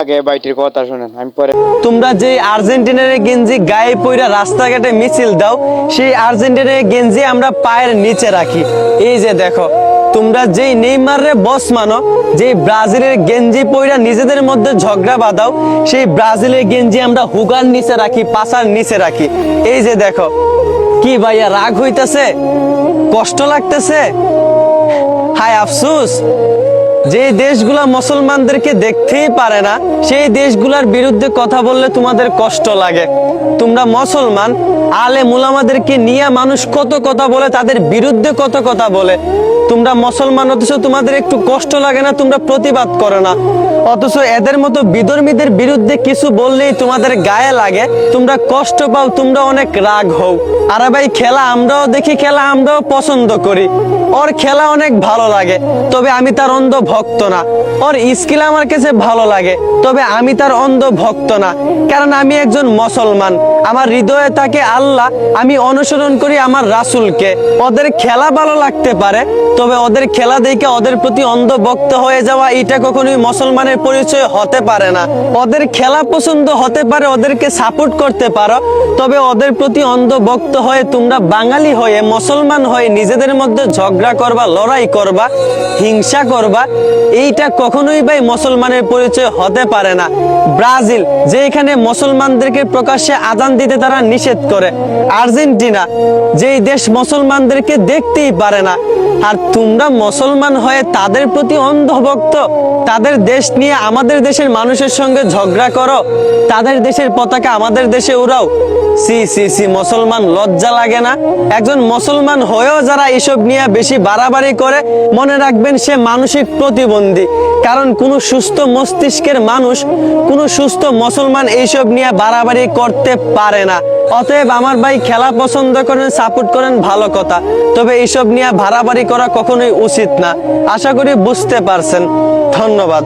আগে বাইটির কথা শুনেন, আমি পরে। তোমরা যে আর্জেন্টিনার গেঞ্জি গায়ে পইরা রাস্তাঘাটে মিছিল দাও, সেই আর্জেন্টিনার গেঞ্জি আমরা পায়ের নিচে রাখি। এই যে দেখো, তোমরা যেই নেইমারে বস মানো, যে ব্রাজিলের গেঞ্জি পইরা নিজেদের মধ্যে ঝগড়া বাঁধাও, সেই ব্রাজিলের গেঞ্জি আমরা হুগার নিচে রাখি, পাছার নিচে রাখি। এই যে দেখো, কি ভাইয়া রাগ হইতেছে, কষ্ট লাগতেছে, হায় আফসোস। যে দেশগুলা মুসলমানদেরকে দেখতেই পারে না, সেই দেশগুলার বিরুদ্ধে কথা বললে তোমাদের কষ্ট লাগে। তোমরা মুসলমান, আলেম উলামাদেরকে নিয়ে মানুষ কত কথা বলে, তাদের বিরুদ্ধে কত কথা বলে। তোমরা মুসলমান অথচ তোমাদের একটু কষ্ট লাগে না, তোমরা প্রতিবাদ করো না। অথচ এদের মতো বিধর্মীদের বিরুদ্ধে কিছু বললেই তোমাদের গায়ে লাগে, তোমরা কষ্ট পাও, তোমরা অনেক রাগ হও। আরে ভাই, খেলা আমরাও দেখি, খেলা আমরাও পছন্দ করি, ওর খেলা অনেক ভালো লাগে, তবে আমি তার অন্ধ ভক্ত না। ওর স্কিল আমার কাছে ভালো লাগে, তবে আমি তার অন্ধ ভক্ত না, কারণ আমি একজন মুসলমান। আমার হৃদয়ে থাকে আল্লাহ, আমি অনুসরণ করি আমার রাসূলকে। ওদের খেলা ভালো লাগতে পারে, তবে ওদের খেলা দেখে ওদের প্রতি অন্ধ ভক্ত হয়ে যাওয়া, এটা কখনোই মুসলমানের পরিচয় হতে পারে না। ওদের খেলা পছন্দ হতে পারে, ওদেরকে সাপোর্ট করতে পারো, তবে ওদের প্রতি অন্ধ ভক্ত হয়ে তোমরা বাঙালি হয়ে, মুসলমান হয়ে নিজেদের মধ্যে ঝগড়া করবা, লড়াই করবা, হিংসা করবা, এইটা কখনোই ভাই মুসলমানের পরিচয় হতে পারে না। ব্রাজিল, যে এখানে মুসলমানদেরকে প্রকাশ্যে আযান দিতে তারা নিষেধ করে, আর্জেন্টিনা, যেই দেশ মুসলমানদেরকে দেখতেই পারে না, আর তোমরা মুসলমান হয়ে তাদের প্রতি অন্ধভক্ত, তাদের দেশ নিয়ে আমাদের দেশের মানুষের সঙ্গে ঝগড়া করো, তাদের দেশের পতাকা আমাদের দেশে উড়াও। সি সি সি, মুসলমান লজ্জা লাগে না? একজন মুসলমান হয়েও যারা এসব নিয়ে বেশি বাড়াবাড়ি করে, মনে রাখবেন সে মানসিক প্রতিবন্ধী। কারণ কোন সুস্থ মস্তিষ্কের মানুষ, কোন সুস্থ মুসলমান এইসব নিয়ে বাড়াবাড়ি করতে পারে না। অতএব আমার ভাই, খেলা পছন্দ করেন, সাপোর্ট করেন, ভালো কথা, তবে এইসব নিয়ে বাড়াবাড়ি করা কখনোই উচিত না। আশা করি বুঝতে পারছেন। ধন্যবাদ।